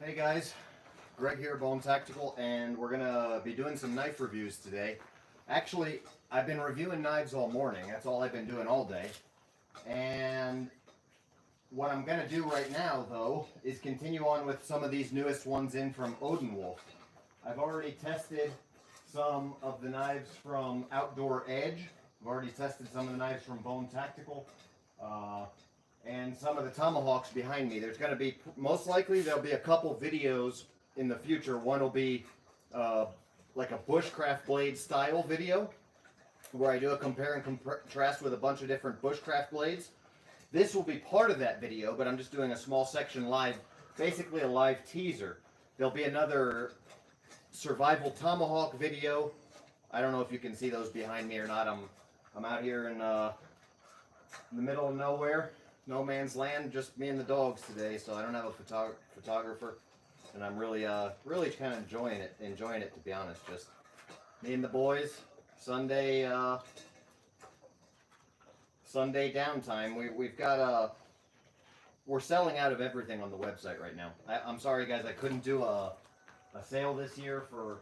Hey guys, Greg here, Bone Tactical, and we're gonna be doing some knife reviews today. Actually, I've been reviewing knives all morning. That's all I've been doing all day. And what I'm gonna do right now, though, is continue on with some of these newest ones in from Odenwolf. I've already tested some of the knives from Outdoor Edge. I've already tested some of the knives from Bone Tactical. And some of the tomahawks behind me. There's going to be, most likely, there'll be a couple videos in the future. One will be like a bushcraft blade style video where I do a compare and contrast with a bunch of different bushcraft blades. This will be part of that video, but I'm just doing a small section live, basically a live teaser. There'll be another survival tomahawk video. I don't know if you can see those behind me or not. I'm out here in the middle of nowhere. No man's land, just me and the dogs today, so I don't have a photographer, and I'm really kind of enjoying it to be honest. Just me and the boys. Sunday downtime. We've got we're selling out of everything on the website right now. I'm sorry guys, I couldn't do a sale this year for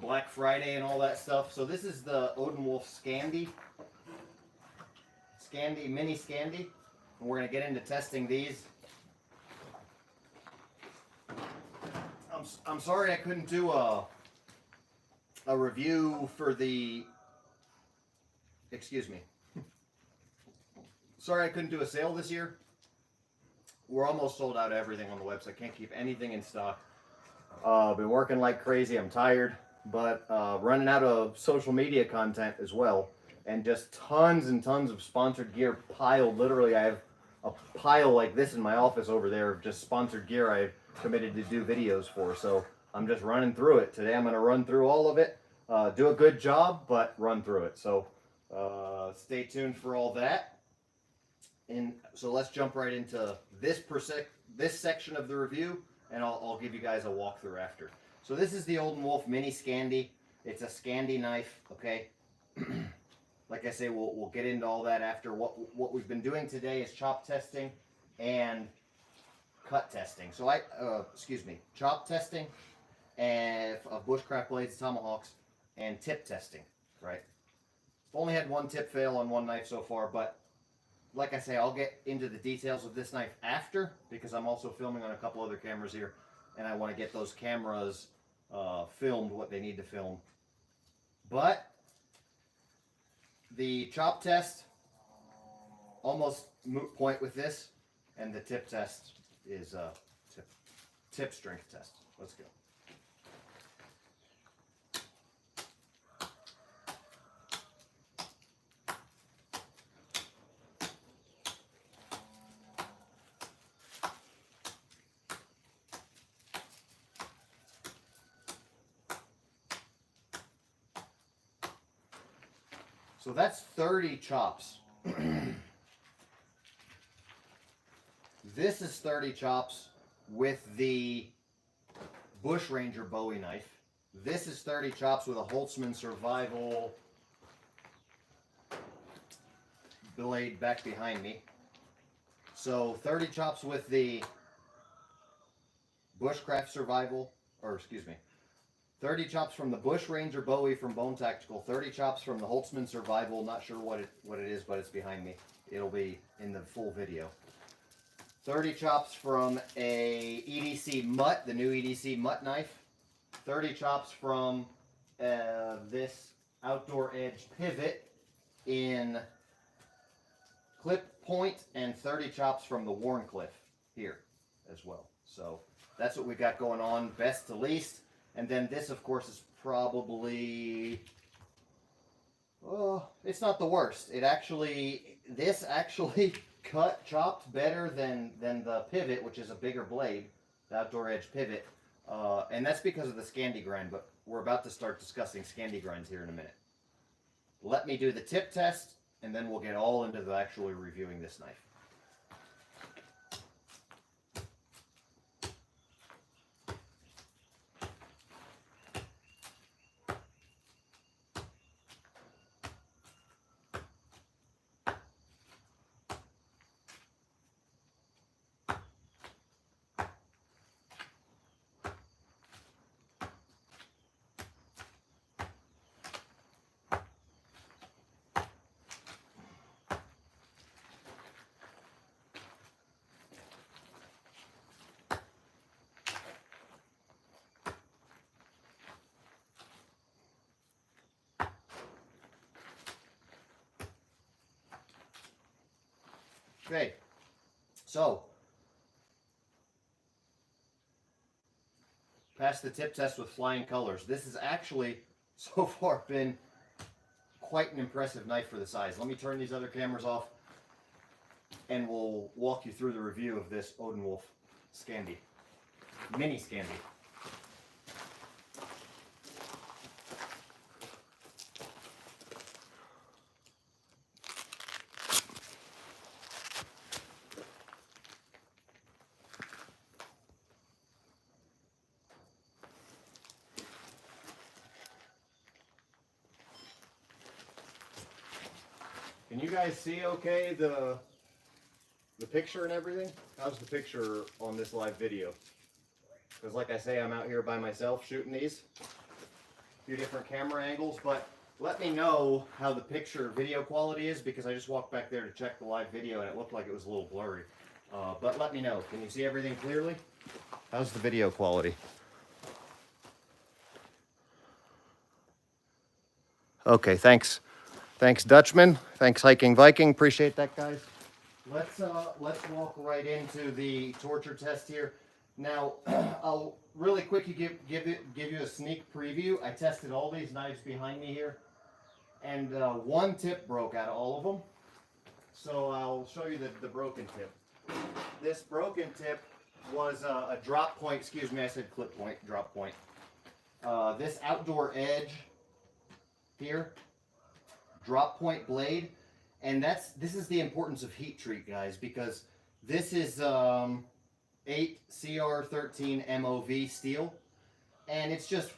Black Friday and all that stuff. So this is the Odenwolf Scandy, Mini Scandi, and we're going to get into testing these. I'm sorry I couldn't do a review for the, excuse me, sorry I couldn't do a sale this year. We're almost sold out of everything on the website. Can't keep anything in stock. Been working like crazy. I'm tired. But running out of social media content as well, and just tons and tons of sponsored gear piled. Literally, I have a pile like this in my office over there of just sponsored gear I've committed to do videos for. So I'm just running through it. Today I'm going to run through all of it, do a good job, but run through it. So stay tuned for all that. And so let's jump right into this section of the review, and I'll give you guys a walkthrough after. So this is the Odenwolf Mini Scandi. It's a Scandy knife, okay? Like I say, we'll get into all that after. What we've been doing today is chop testing and cut testing. So chop testing and of bushcraft blades, tomahawks, and tip testing, right? I've only had one tip fail on one knife so far, but like I say, I'll get into the details of this knife after, because I'm also filming on a couple other cameras here, and I want to get those cameras filmed what they need to film. But the chop test, almost moot point with this, and the tip test is tip strength test. Let's go. So that's 30 chops. This is 30 chops with the Bushranger Bowie knife. This is 30 chops with a Holtzman Survival blade back behind me. So 30 chops with the Bushcraft Survival, or excuse me, 30 chops from the Bushranger Bowie from Bone Tactical. 30 chops from the Holtzman Survival. Not sure what it is, but it's behind me. It'll be in the full video. 30 chops from a EDC Mutt, the new EDC Mutt knife. 30 chops from this Outdoor Edge Pivot in clip point, and 30 chops from the Warncliffe here as well. So that's what we got going on, best to least. And then this, of course, is probably, oh, it's not the worst. This actually chopped better than the Pivot, which is a bigger blade, the Outdoor Edge Pivot. And that's because of the Scandy grind, but we're about to start discussing Scandy grinds here in a minute. Let me do the tip test, and then we'll get all into the actually reviewing this knife. Okay, so passed the tip test with flying colors. This has actually so far been quite an impressive knife for the size. Let me turn these other cameras off and we'll walk you through the review of this Odenwolf Scandy, Mini Scandi. Can you guys see okay the picture and everything? How's the picture on this live video? Because like I say, I'm out here by myself shooting these. A few different camera angles, but let me know how the picture video quality is, because I just walked back there to check the live video and it looked like it was a little blurry. But let me know. Can you see everything clearly? How's the video quality? Okay, thanks. Thanks, Dutchman. Thanks, Hiking Viking. Appreciate that, guys. Let's walk right into the torture test here. Now, I'll really quickly give you a sneak preview. I tested all these knives behind me here, and one tip broke out of all of them. So I'll show you the broken tip. This broken tip was a drop point. Excuse me, I said clip point, drop point. This outdoor edge here, drop point blade, and this is the importance of heat treat, guys, because this is 8 CR13 MOV steel, and it's just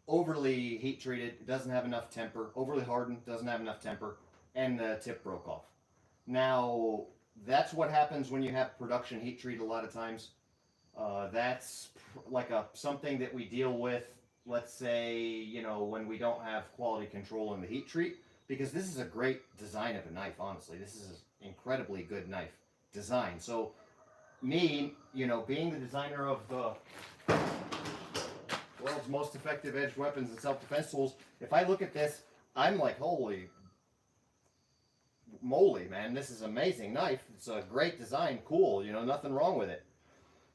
overly heat treated. It doesn't have enough temper. Overly hardened, doesn't have enough temper, and the tip broke off. Now that's what happens when you have production heat treat a lot of times. That's like something that we deal with, let's say, you know, when we don't have quality control in the heat treat, because this is a great design of a knife, honestly. This is an incredibly good knife design. So me, you know, being the designer of the world's most effective edged weapons and self-defense tools, if I look at this, I'm like, holy moly, man, this is an amazing knife. It's a great design, cool, you know, nothing wrong with it.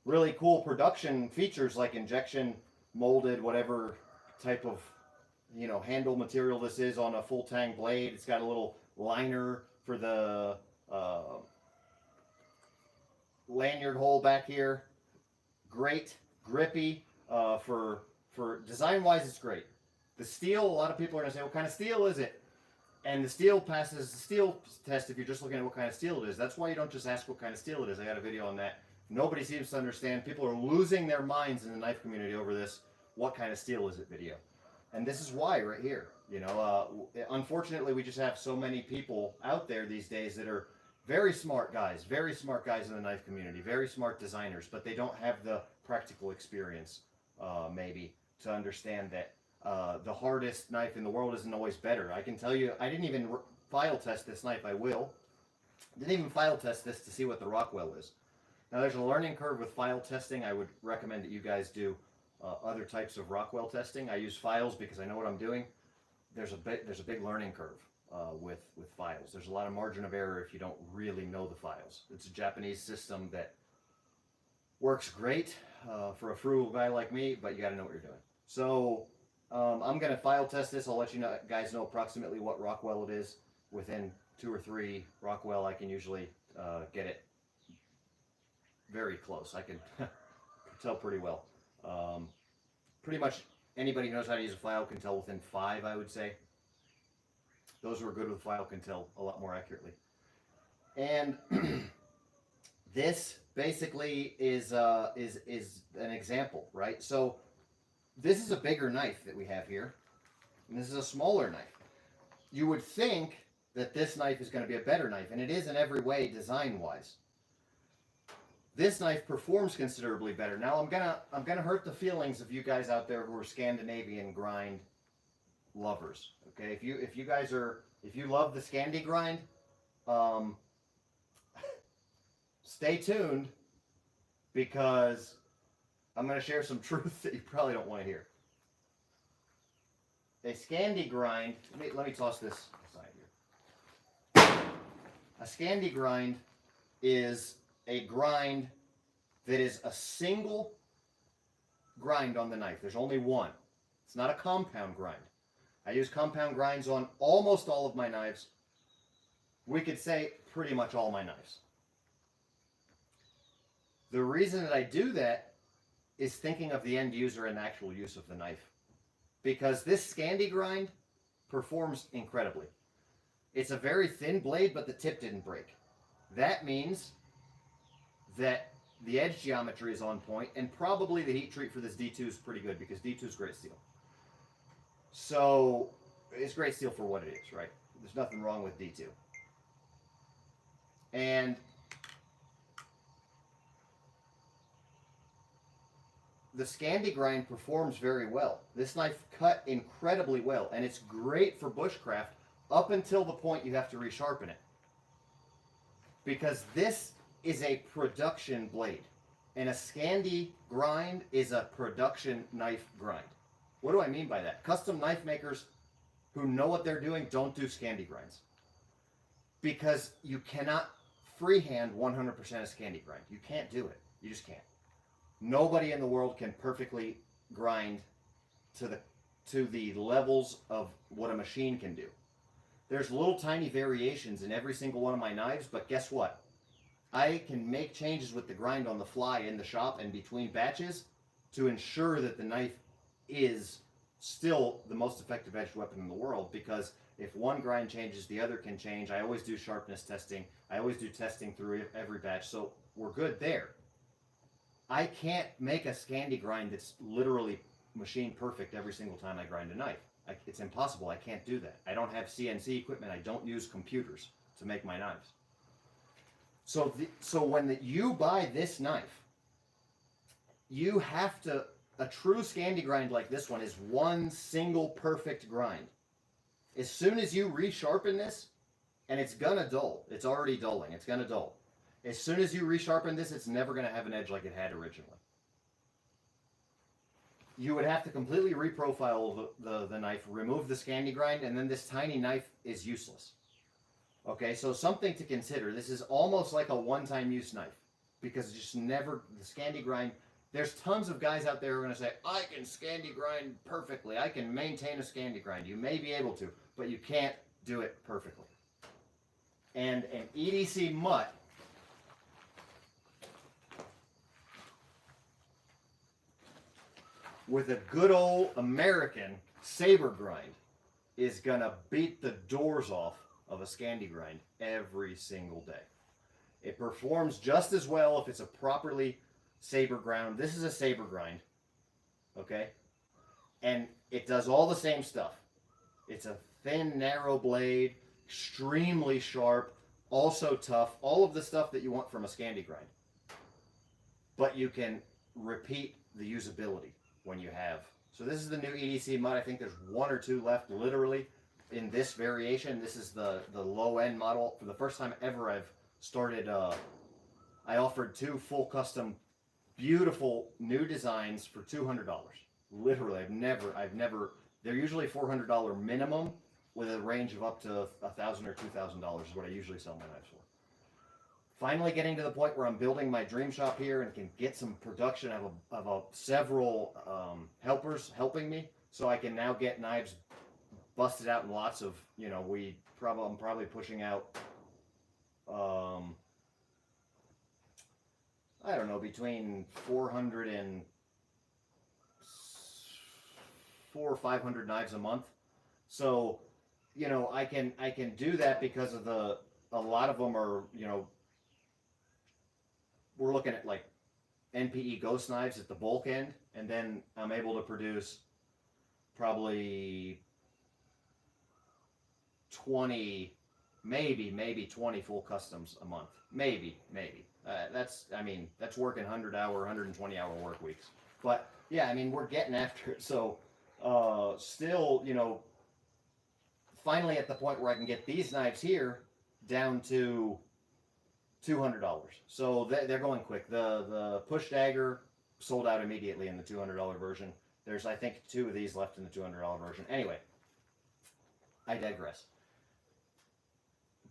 Really cool production features like injection molded, whatever type of, you know, handle material this is on a full tang blade. It's got a little liner for the lanyard hole back here. Great, grippy. For design wise, it's great. The steel, a lot of people are gonna say, what kind of steel is it? And the steel passes the steel test if you're just looking at what kind of steel it is. That's why you don't just ask what kind of steel it is. I got a video on that. Nobody seems to understand. People are losing their minds in the knife community over this what kind of steel is it video. And this is why right here. You know, unfortunately, we just have so many people out there these days that are very smart guys in the knife community, very smart designers, but they don't have the practical experience, maybe, to understand that the hardest knife in the world isn't always better. I can tell you, I didn't even file test this knife. I will. Didn't even file test this to see what the Rockwell is. Now, there's a learning curve with file testing. I would recommend that you guys do other types of Rockwell testing. I use files because I know what I'm doing. There's a big learning curve with files. There's a lot of margin of error if you don't really know the files. It's a Japanese system that works great for a frugal guy like me, but you got to know what you're doing. So I'm going to file test this. I'll let you guys know approximately what Rockwell it is. Within 2 or 3 Rockwell, I can usually get it very close. I can tell pretty well. Pretty much anybody who knows how to use a file can tell within 5, I would say. Those who are good with file can tell a lot more accurately. And this basically is an example, right? So this is a bigger knife that we have here, and this is a smaller knife. You would think that this knife is going to be a better knife, and it is in every way design-wise. This knife performs considerably better. Now I'm gonna hurt the feelings of you guys out there who are Scandinavian grind lovers. Okay, if you love the Scandy grind, stay tuned, because I'm gonna share some truth that you probably don't want to hear. A Scandy grind. Let me toss this aside here. A Scandy grind is a grind that is a single grind on the knife. There's only one. It's not a compound grind. I use compound grinds on almost all of my knives. We could say pretty much all my knives. The reason that I do that is thinking of the end user and the actual use of the knife. Because this Scandy grind performs incredibly. It's a very thin blade, but the tip didn't break. That means that the edge geometry is on point, and probably the heat treat for this D2 is pretty good, because D2 is great steel. So, it's great steel for what it is, right? There's nothing wrong with D2. And the Scandy grind performs very well. This knife cut incredibly well, and it's great for bushcraft up until the point you have to resharpen it. Because this is a production blade, and a Scandy grind is a production knife grind. What do I mean by that? Custom knife makers who know what they're doing don't do Scandy grinds. Because you cannot freehand 100% a Scandy grind. You can't do it. You just can't. Nobody in the world can perfectly grind to the levels of what a machine can do. There's little tiny variations in every single one of my knives, but guess what? I can make changes with the grind on the fly in the shop and between batches to ensure that the knife is still the most effective edged weapon in the world, because if one grind changes, the other can change. I always do sharpness testing. I always do testing through every batch, so we're good there. I can't make a Scandy grind that's literally machine perfect every single time I grind a knife. It's impossible. I can't do that. I don't have CNC equipment. I don't use computers to make my knives. So when you buy this knife, you have to, a true Scandy grind like this one is one single perfect grind. As soon as you resharpen this, and it's gonna dull. It's already dulling. It's gonna dull. As soon as you resharpen this, it's never gonna have an edge like it had originally. You would have to completely reprofile the knife, remove the Scandy grind, and then this tiny knife is useless. Okay, so something to consider. This is almost like a one-time use knife, because just never, the Scandy grind, there's tons of guys out there who are going to say, I can Scandy grind perfectly. I can maintain a Scandy grind. You may be able to, but you can't do it perfectly. And an EDC mutt with a good old American Saber grind is going to beat the doors off of a Scandy grind every single day. It performs just as well if it's a properly Saber ground. This is a Saber grind, okay? And it does all the same stuff. It's a thin, narrow blade, extremely sharp, also tough, all of the stuff that you want from a Scandy grind. But you can repeat the usability when you have. So this is the new EDC mutt. I think there's one or two left, literally, in this variation. This is the low-end model. For the first time ever, I've started, I offered two full custom, beautiful new designs for $200. Literally, I've never, they're usually $400 minimum with a range of up to $1,000 or $2,000 is what I usually sell my knives for. Finally getting to the point where I'm building my dream shop here and can get some production of several helpers helping me, so I can now get knives busted out in lots of, you know, I'm probably pushing out, I don't know, between 400 and 400 or 500 knives a month. So, you know, I can do that because of a lot of them are, you know, we're looking at like NPE ghost knives at the bulk end, and then I'm able to produce probably 20, maybe 20 full customs a month. Maybe. That's working 100-hour, 120-hour work weeks. But yeah, I mean, we're getting after it. So still, you know, finally at the point where I can get these knives here down to $200. So they're going quick. The push dagger sold out immediately in the $200 version. There's, I think, 2 of these left in the $200 version. Anyway, I digress.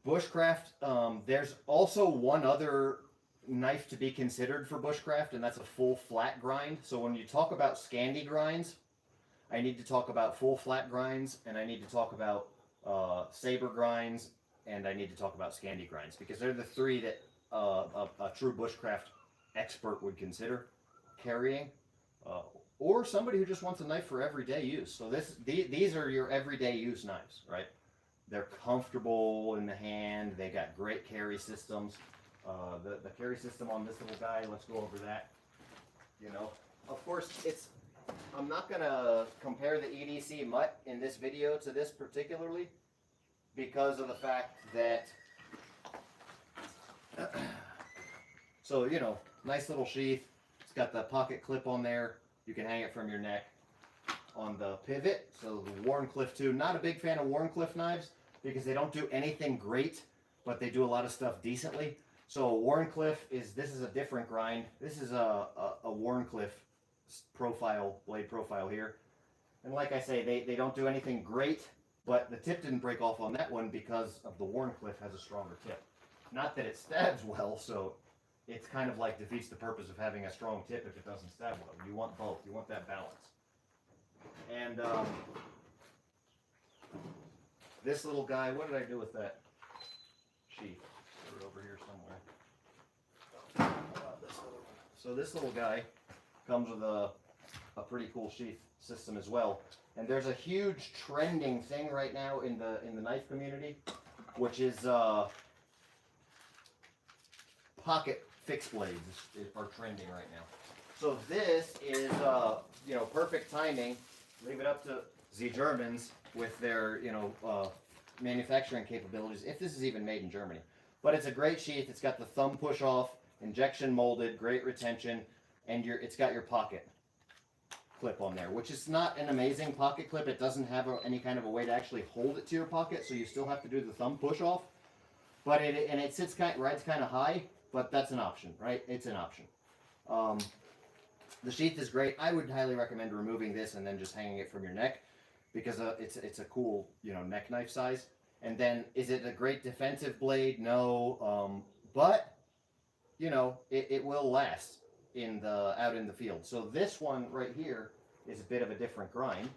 Bushcraft, there's also one other knife to be considered for bushcraft, and that's a full flat grind. So when you talk about Scandy grinds, I need to talk about full flat grinds, and I need to talk about Saber grinds, and I need to talk about Scandy grinds, because they're the three that a true bushcraft expert would consider carrying, or somebody who just wants a knife for everyday use. So these are your everyday use knives, right? They're comfortable in the hand. They got great carry systems. The carry system on this little guy, let's go over that. You know, of course, I'm not gonna compare the EDC mutt in this video to this particularly, because of the fact that, so, you know, nice little sheath. It's got the pocket clip on there. You can hang it from your neck on the pivot. So the Wharncliffe too. Not a big fan of Wharncliffe knives because they don't do anything great, but they do a lot of stuff decently. So Wharncliffe this is a different grind. This is a Wharncliffe blade profile here. And like I say, they don't do anything great, but the tip didn't break off on that one because of the Wharncliffe has a stronger tip. Not that it stabs well, so it's kind of like defeats the purpose of having a strong tip if it doesn't stab well. You want both. You want that balance. And this little guy, what did I do with that sheath? Put it over here somewhere. So this little guy comes with a pretty cool sheath system as well. And there's a huge trending thing right now in the knife community, which is pocket fixed blades are trending right now. So this is you know, perfect timing. Leave it up to the Germans with their, you know, manufacturing capabilities, if this is even made in Germany. But it's a great sheath. It's got the thumb push off, injection molded, great retention, and it's got your pocket clip on there, which is not an amazing pocket clip. It doesn't have any kind of a way to actually hold it to your pocket, so you still have to do the thumb push off. But it sits rides kind of high, but that's an option, right? It's an option. The sheath is great. I would highly recommend removing this and then just hanging it from your neck, because it's a cool, you know, neck knife size. And then, is it a great defensive blade? No, but you know, it will last out in the field. So this one right here is a bit of a different grind.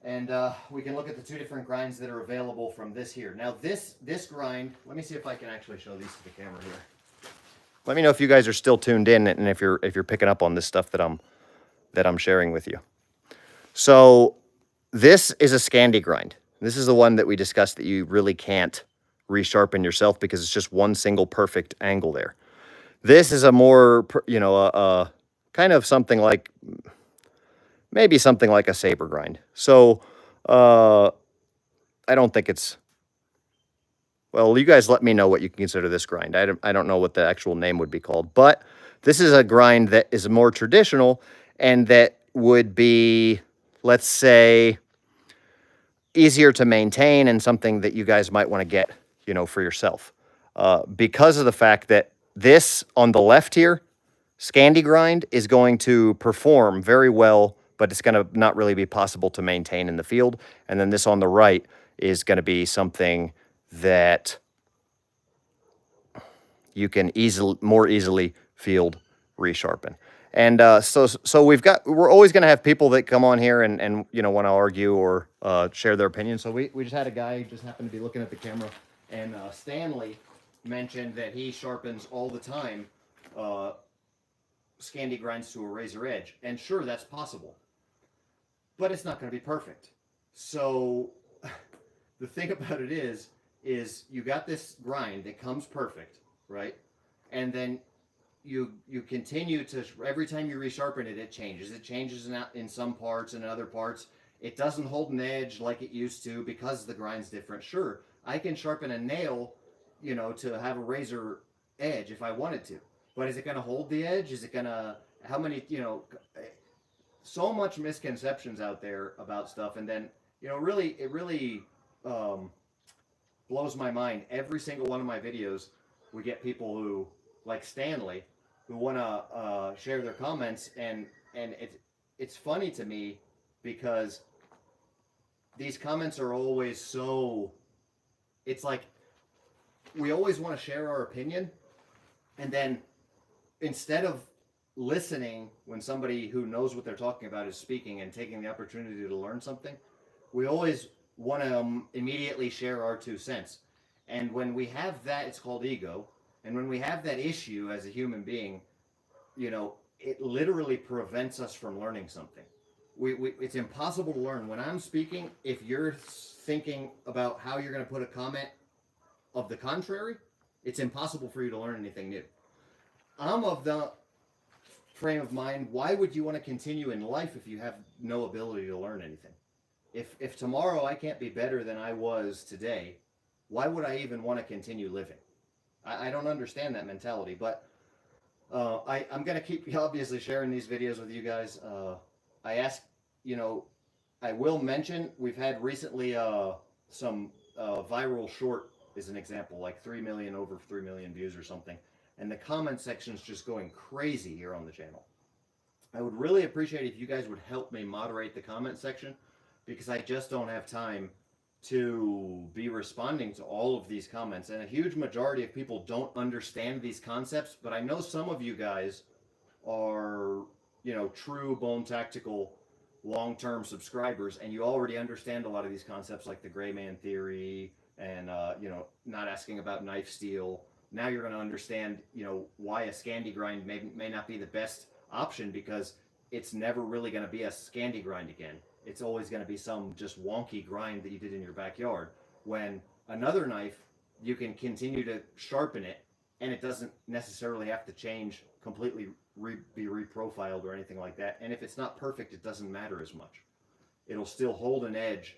And we can look at the two different grinds that are available from this here. Now this grind, let me see if I can actually show these to the camera here. Let me know if you guys are still tuned in and if you're picking up on this stuff that I'm sharing with you. So this is a Scandy grind. This is the one that we discussed that you really can't resharpen yourself because it's just one single perfect angle there. This is a more, you know, kind of something like, maybe something like a Saber grind. So I don't think it's, well, you guys let me know what you consider this grind. I don't know what the actual name would be called, but this is a grind that is more traditional and that would be, let's say, easier to maintain and something that you guys might want to get, you know, for yourself. Because of the fact that this on the left here, Scandy grind, is going to perform very well, but it's going to not really be possible to maintain in the field. And then this on the right is going to be something that you can more easily field resharpen. And so we're always going to have people that come on here and you know, want to argue or share their opinion. So we just had a guy who just happened to be looking at the camera, and Stanley mentioned that he sharpens all the time Scandy grinds to a razor edge. And sure, that's possible, but it's not going to be perfect. So the thing about it is you got this grind that comes perfect, right? And then you continue to, every time you resharpen it, it changes. It changes in some parts, and in other parts it doesn't hold an edge like it used to because the grind's different. Sure, I can sharpen a nail, you know, to have a razor edge if I wanted to, but is it going to hold the edge? Is it going to, how many, you know, so much misconceptions out there about stuff. And then, you know, it really blows my mind. Every single one of my videos, we get people who, like Stanley, who want to share their comments, and it's funny to me because these comments are always so it's like we always want to share our opinion, and then instead of listening when somebody who knows what they're talking about is speaking and taking the opportunity to learn something, we always want to immediately share our 2 cents. And when we have that, it's called ego. And when we have that issue as a human being, you know, it literally prevents us from learning something. It's impossible to learn. When I'm speaking, if you're thinking about how you're going to put a comment of the contrary, it's impossible for you to learn anything new. I'm of the frame of mind, why would you want to continue in life if you have no ability to learn anything? If tomorrow I can't be better than I was today, why would I even want to continue living? I don't understand that mentality, but I'm going to keep obviously sharing these videos with you guys. I ask, you know, I will mention we've had recently some viral short is an example, like 3 million, over 3 million views or something. And the comment section is just going crazy here on the channel. I would really appreciate if you guys would help me moderate the comment section, because I just don't have time to be responding to all of these comments. And a huge majority of people don't understand these concepts, but I know some of you guys are, you know, true Bone Tactical long-term subscribers, and you already understand a lot of these concepts like the gray man theory and, you know, not asking about knife steel. Now you're going to understand, you know, why a Scandy grind may not be the best option, because it's never really going to be a Scandy grind again. It's always going to be some just wonky grind that you did in your backyard. When another knife, you can continue to sharpen it, and it doesn't necessarily have to change completely, be reprofiled or anything like that. And if it's not perfect, it doesn't matter as much. It'll still hold an edge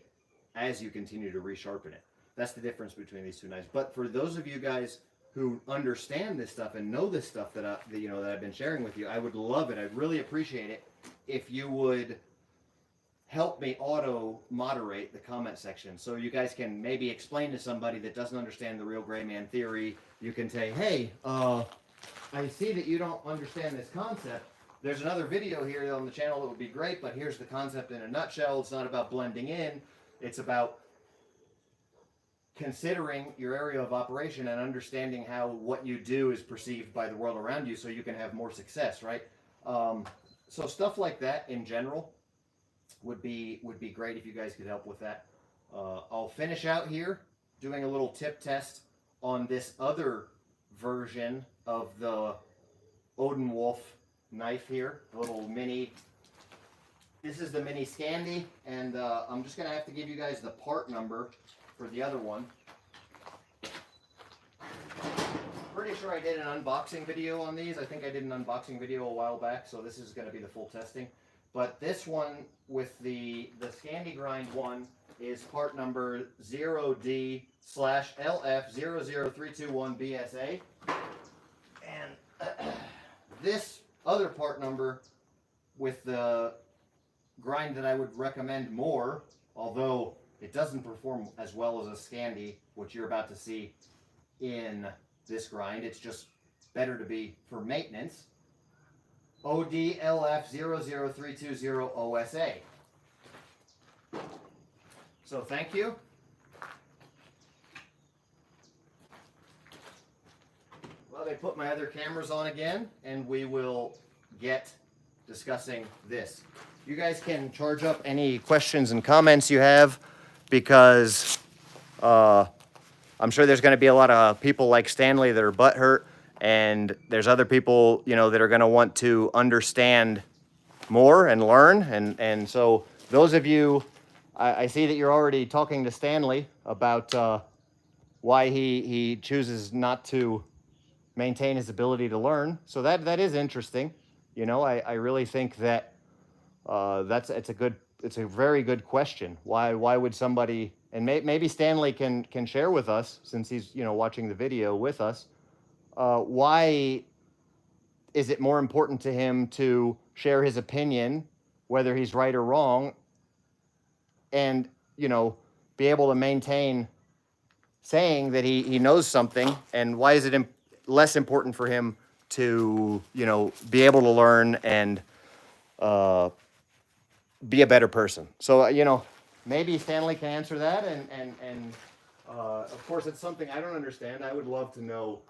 as you continue to resharpen it. That's the difference between these two knives. But for those of you guys who understand this stuff and know this stuff that I've been sharing with you, I would love it. I'd really appreciate it if you would help me auto moderate the comment section, so you guys can maybe explain to somebody that doesn't understand the real gray man theory. You can say, hey, I see that you don't understand this concept. There's another video here on the channel that would be great, but here's the concept in a nutshell. It's not about blending in. It's about considering your area of operation and understanding how what you do is perceived by the world around you, so you can have more success, right? So stuff like that in general would be great if you guys could help with that. I'll finish out here doing a little tip test on this other version of the Odenwolf knife here, the little mini. This is the Mini Scandi, and I'm just going to have to give you guys the part number for the other one. Pretty sure I did an unboxing video on these. I think I did an unboxing video a while back, so this is going to be the full testing. But this one with the Scandy grind one is part number 0D/LF00321BSA. And this other part number with the grind that I would recommend more, although it doesn't perform as well as a Scandy, which you're about to see in this grind. It's just better to be for maintenance. ODLF00320OSA. So thank you. Well, they put my other cameras on again, and we will get discussing this. You guys can charge up any questions and comments you have, because I'm sure there's going to be a lot of people like Stanley that are butthurt, and there's other people, you know, that are going to want to understand more and learn. And so those of you, I see that you're already talking to Stanley about why he chooses not to maintain his ability to learn. So that is interesting. You know, I really think that it's a very good question. Why would somebody, and maybe Stanley can share with us, since he's, you know, watching the video with us, why is it more important to him to share his opinion, whether he's right or wrong, and, you know, be able to maintain saying that he knows something, and why is it less important for him to, you know, be able to learn and be a better person? So, you know, maybe Stanley can answer that, and Of course, it's something I don't understand. I would love to know,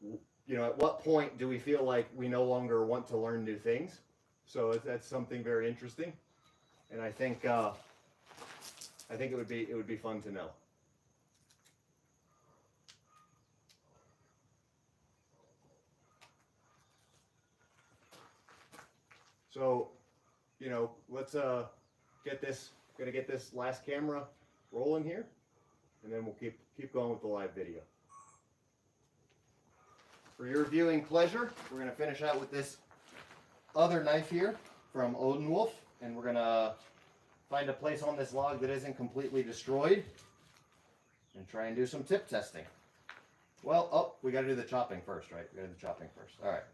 you know, at what point do we feel like we no longer want to learn new things? So that's something very interesting, and I think it would be fun to know. So, you know, let's get this. Gonna get this last camera rolling here, and then we'll keep going with the live video. For your viewing pleasure, we're gonna finish out with this other knife here from Odenwolf, and we're gonna find a place on this log that isn't completely destroyed and try and do some tip testing. Well, oh, we gotta do the chopping first, right? We gotta do the chopping first. All right.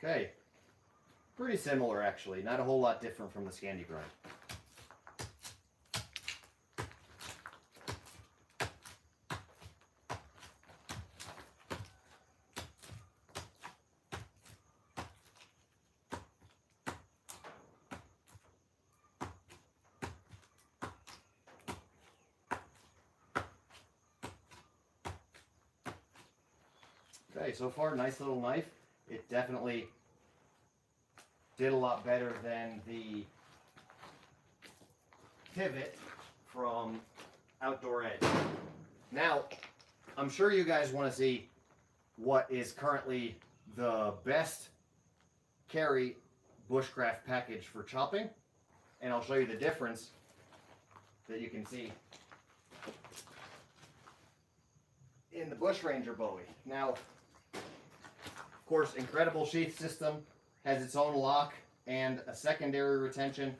Okay, pretty similar actually, not a whole lot different from the Scandy grind. Okay, so far, nice little knife. It definitely did a lot better than the pivot from Outdoor Edge. Now, I'm sure you guys want to see what is currently the best carry bushcraft package for chopping, and I'll show you the difference that you can see in the Bush Ranger Bowie. Now, of course, incredible sheath system, has its own lock and a secondary retention,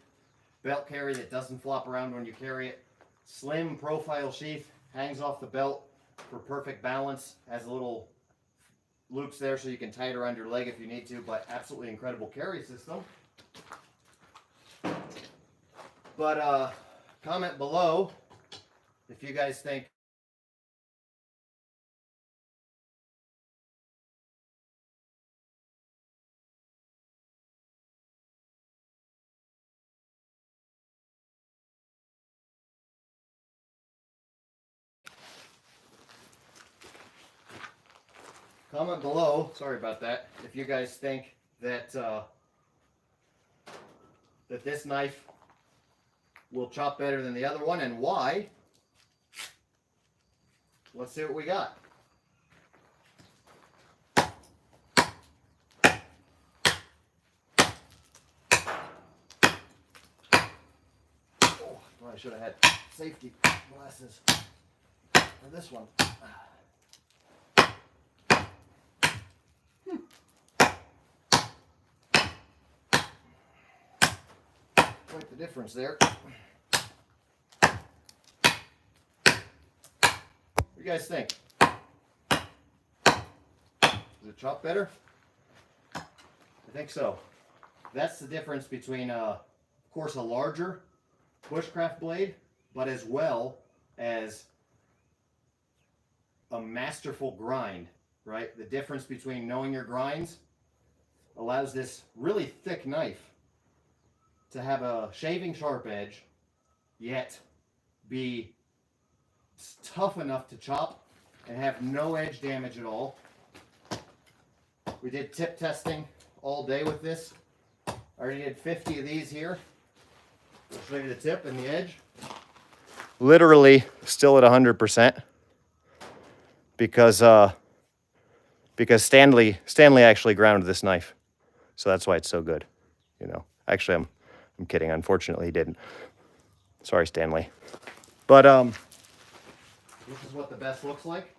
belt carry that doesn't flop around when you carry it, slim profile sheath, hangs off the belt for perfect balance, has a little loops there so you can tie it around your leg if you need to, but absolutely incredible carry system. But comment below if you guys think comment below, sorry about that, if you guys think that that this knife will chop better than the other one, and why. Let's see what we got. Oh, I should have had safety glasses for this one. Quite the difference there. What do you guys think? Does it chop better? I think so. That's the difference between, of course, a larger bushcraft blade, but as well as a masterful grind, right? The difference between knowing your grinds allows this really thick knife to have a shaving sharp edge, yet be tough enough to chop and have no edge damage at all. We did tip testing all day with this. I already did 50 of these here. I'll show you the tip and the edge. Literally still at 100% because Stanley actually ground this knife, so that's why it's so good. You know, actually I'm kidding. Unfortunately, he didn't. Sorry, Stanley. But this is what the best looks like.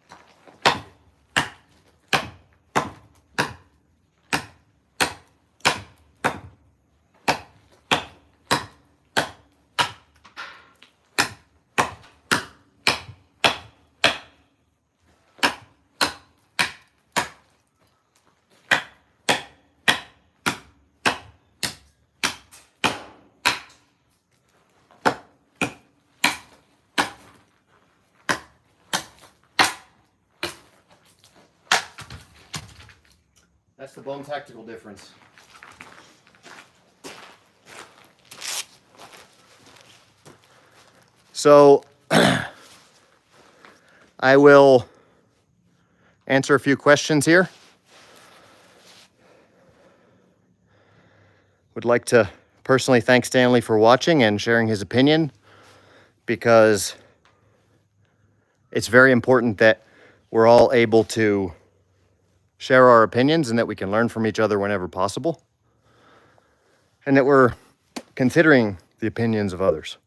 That's the bone tactical difference. So I will answer a few questions here. Would like to personally thank Stanley for watching and sharing his opinion, because it's very important that we're all able to share our opinions and that we can learn from each other whenever possible, and that we're considering the opinions of others,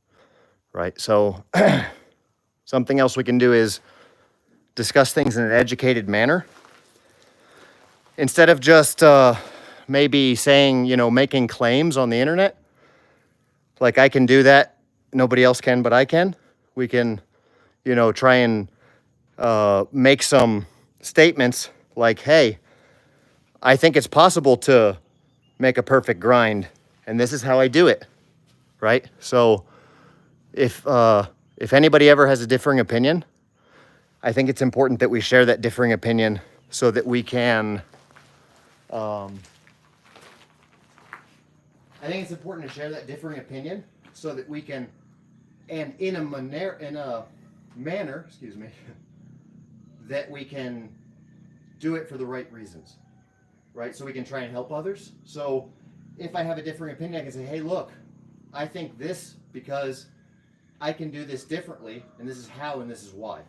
right? So something else we can do is discuss things in an educated manner instead of just maybe saying, you know, making claims on the internet. Like, I can do that, nobody else can, but I can. We can, you know, try and make some statements like, hey, I think it's possible to make a perfect grind, and this is how I do it, right? So if anybody ever has a differing opinion, I think it's important that we share that differing opinion so that we can, I think it's important to share that differing opinion so that we can, and in a manner, excuse me, that we can do it for the right reasons, right? So we can try and help others. So if I have a differing opinion, I can say, hey, look, I think this because I can do this differently, and this is how, and this is why.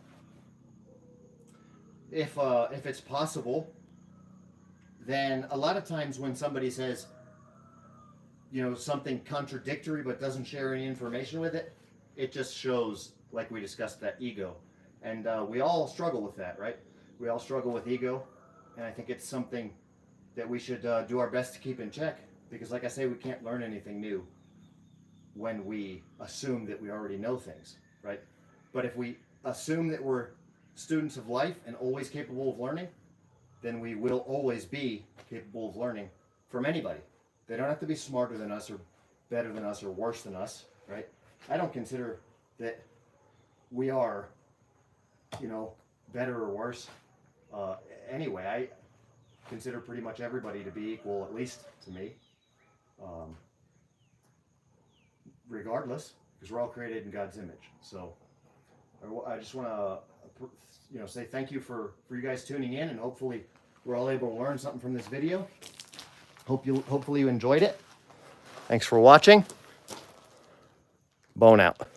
If it's possible, then a lot of times when somebody says, you know, something contradictory but doesn't share any information with it, it just shows, like we discussed, that ego. And we all struggle with that, right? We all struggle with ego, and I think it's something that we should do our best to keep in check, because like I say, we can't learn anything new when we assume that we already know things, right? But if we assume that we're students of life and always capable of learning, then we will always be capable of learning from anybody. They don't have to be smarter than us or better than us or worse than us, right? I don't consider that we are, you know, better or worse. Anyway, I consider pretty much everybody to be equal, at least to me, regardless, because we're all created in God's image. So I just want to, you know, say thank you for you guys tuning in, and hopefully we're all able to learn something from this video. Hopefully you enjoyed it. Thanks for watching. Bone out.